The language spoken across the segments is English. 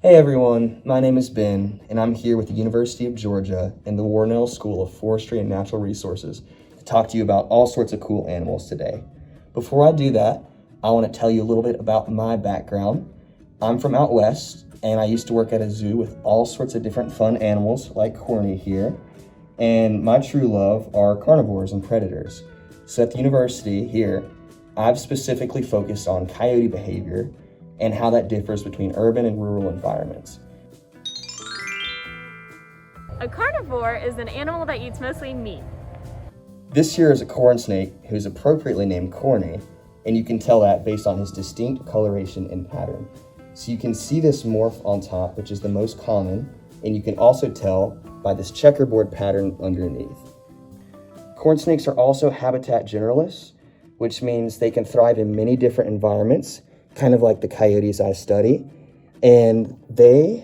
Hey everyone, my name is Ben, and I'm here with the University of Georgia and the Warnell School of Forestry and Natural Resources to talk to you about all sorts of cool animals today. Before I do that, I want to tell you a little bit about my background. I'm from out west, and I used to work at a zoo with all sorts of different fun animals like Corny here, and my true love are carnivores and predators. So at the university here, I've specifically focused on coyote behavior and how that differs between urban and rural environments. A carnivore is an animal that eats mostly meat. This here is a corn snake who's appropriately named Corny, and you can tell that based on his distinct coloration and pattern. So you can see this morph on top, which is the most common, and you can also tell by this checkerboard pattern underneath. Corn snakes are also habitat generalists, which means they can thrive in many different environments, kind of like the coyotes I study, and they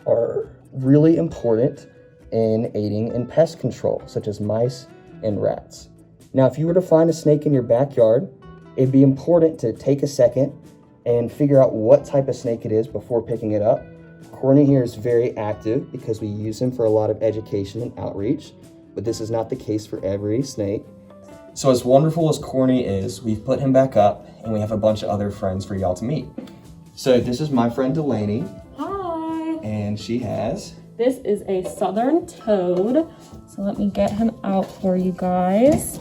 are really important in aiding in pest control, such as mice and rats. Now, if you were to find a snake in your backyard, it'd be important to take a second and figure out what type of snake it is before picking it up. Corny here is very active because we use him for a lot of education and outreach, but this is not the case for every snake. So as wonderful as Corny is, we've put him back up and we have a bunch of other friends for y'all to meet. So this is my friend Delaney. Hi. And she has... This is a southern toad. So let me get him out for you guys.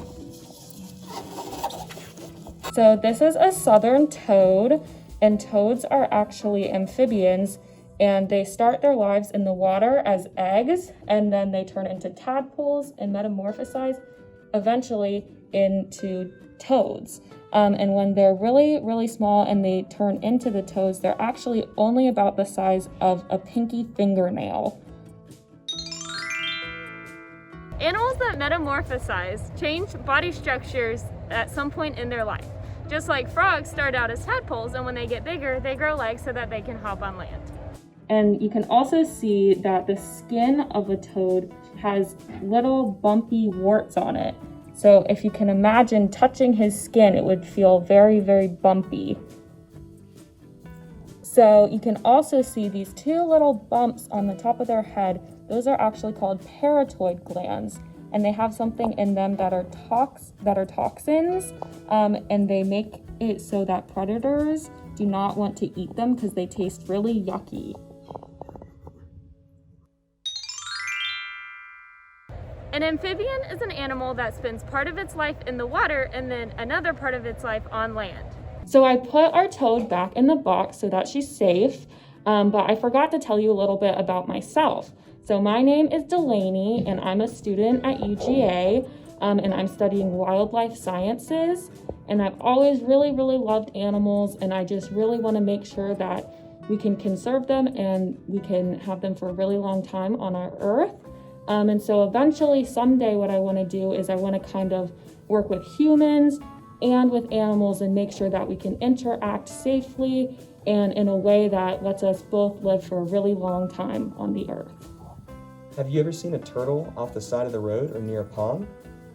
So this is a southern toad, and toads are actually amphibians, and they start their lives in the water as eggs, and then they turn into tadpoles and metamorphosize eventually into toads. And when they're really, really small and they turn into the toads, they're actually only about the size of a pinky fingernail. Animals that metamorphosize change body structures at some point in their life. Just like frogs start out as tadpoles, and when they get bigger, they grow legs so that they can hop on land. And you can also see that the skin of a toad has little bumpy warts on it. So if you can imagine touching his skin, it would feel very, very bumpy. So you can also see these two little bumps on the top of their head. Those are actually called parotoid glands, and they have something in them that are toxins, and they make it so that predators do not want to eat them because they taste really yucky. An amphibian is an animal that spends part of its life in the water and then another part of its life on land. So I put our toad back in the box so that she's safe, but I forgot to tell you a little bit about myself. So my name is Delaney, and I'm a student at UGA, and I'm studying wildlife sciences, and I've always really, really loved animals, and I just really want to make sure that we can conserve them and we can have them for a really long time on our earth. And so eventually, someday, what I want to do is I want to kind of work with humans and with animals and make sure that we can interact safely and in a way that lets us both live for a really long time on the earth. Have you ever seen a turtle off the side of the road or near a pond?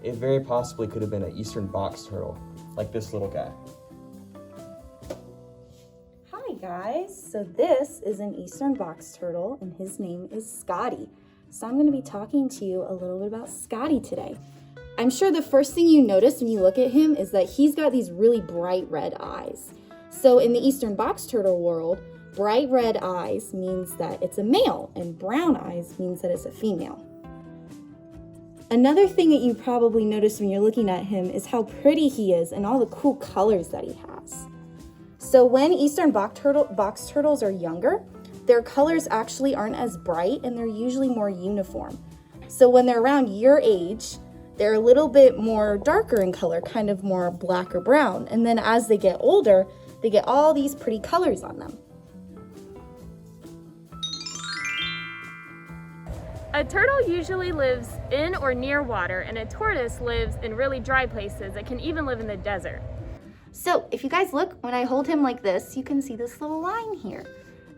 It very possibly could have been an eastern box turtle, like this little guy. Hi guys, so this is an eastern box turtle and his name is Scotty. So I'm going to be talking to you a little bit about Scotty today. I'm sure the first thing you notice when you look at him is that he's got these really bright red eyes. So in the eastern box turtle world, bright red eyes means that it's a male and brown eyes means that it's a female. Another thing that you probably notice when you're looking at him is how pretty he is and all the cool colors that he has. So when eastern box turtles are younger, their colors actually aren't as bright and they're usually more uniform. So when they're around your age, they're a little bit more darker in color, kind of more black or brown. And then as they get older, they get all these pretty colors on them. A turtle usually lives in or near water, and a tortoise lives in really dry places. It can even live in the desert. So if you guys look, when I hold him like this, you can see this little line here.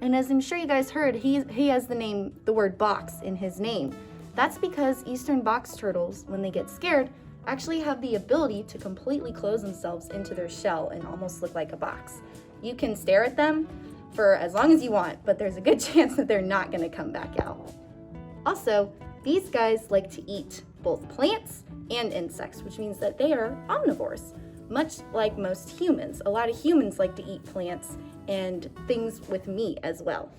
And as I'm sure you guys heard, he has the word box in his name. That's because eastern box turtles, when they get scared, actually have the ability to completely close themselves into their shell and almost look like a box. You can stare at them for as long as you want, but there's a good chance that they're not going to come back out. Also, these guys like to eat both plants and insects, which means that they are omnivores, much like most humans. A lot of humans like to eat plants and things with meat as well.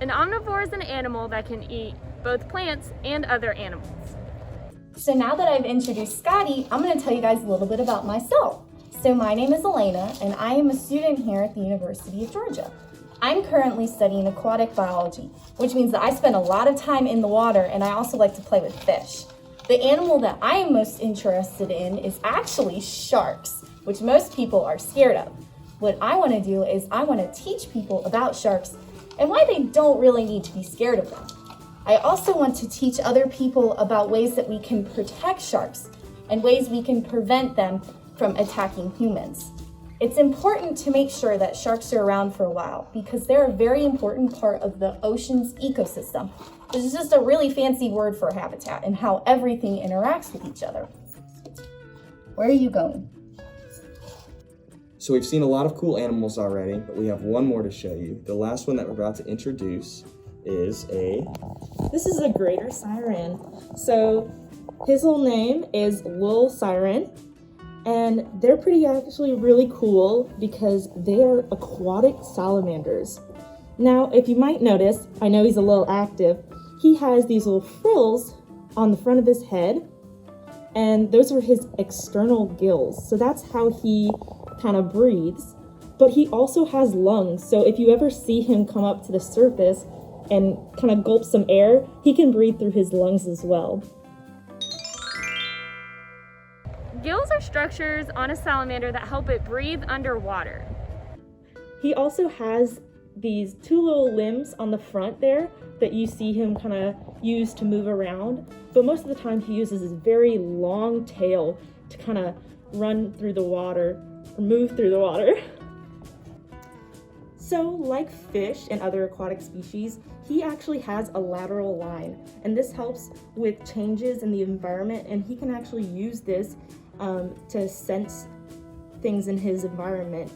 An omnivore is an animal that can eat both plants and other animals. So now that I've introduced Scotty, I'm going to tell you guys a little bit about myself. So my name is Elena, and I am a student here at the University of Georgia. I'm currently studying aquatic biology, which means that I spend a lot of time in the water, and I also like to play with fish. The animal that I am most interested in is actually sharks, which most people are scared of. What I want to do is I want to teach people about sharks and why they don't really need to be scared of them. I also want to teach other people about ways that we can protect sharks and ways we can prevent them from attacking humans. It's important to make sure that sharks are around for a while because they're a very important part of the ocean's ecosystem, which is just a really fancy word for habitat and how everything interacts with each other. Where are you going? So we've seen a lot of cool animals already, but we have one more to show you. The last one that we're about to introduce is This is a greater siren. So his whole name is Lil Siren, and they're actually really cool because they are aquatic salamanders. Now, if you might notice, I know he's a little active, he has these little frills on the front of his head, and those are his external gills. So that's how he kind of breathes. But he also has lungs, so if you ever see him come up to the surface and kind of gulp some air, he can breathe through his lungs as well. Gills are structures on a salamander that help it breathe underwater. He also has these two little limbs on the front there that you see him kind of use to move around, but most of the time he uses his very long tail to kind of run through the water, or move through the water. So, like fish and other aquatic species, he actually has a lateral line, and this helps with changes in the environment, and he can actually use this to sense things in his environment.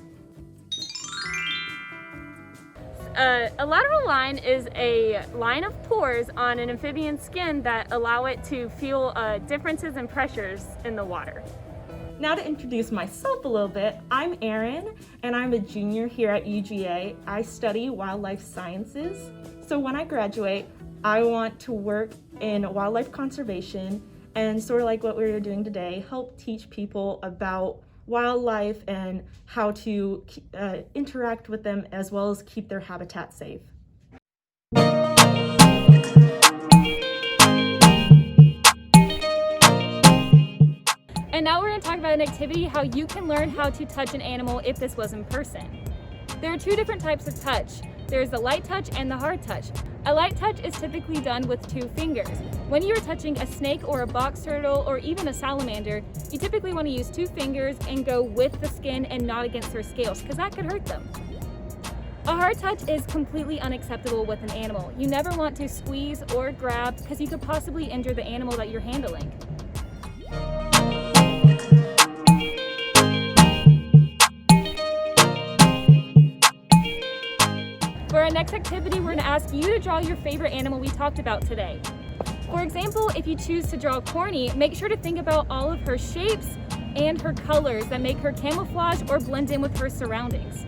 A lateral line is a line of pores on an amphibian's skin that allow it to feel differences in pressures in the water. Now to introduce myself a little bit, I'm Erin, and I'm a junior here at UGA. I study wildlife sciences. So when I graduate, I want to work in wildlife conservation and sort of like what we're doing today, help teach people about wildlife and how to interact with them as well as keep their habitat safe. And now we're going to talk about an activity, how you can learn how to touch an animal if this was in person. There are two different types of touch. There's the light touch and the hard touch. A light touch is typically done with 2 fingers. When you're touching a snake or a box turtle or even a salamander, you typically want to use 2 fingers and go with the skin and not against their scales because that could hurt them. A hard touch is completely unacceptable with an animal. You never want to squeeze or grab because you could possibly injure the animal that you're handling. For our next activity, we're going to ask you to draw your favorite animal we talked about today. For example, if you choose to draw Corny, make sure to think about all of her shapes and her colors that make her camouflage or blend in with her surroundings.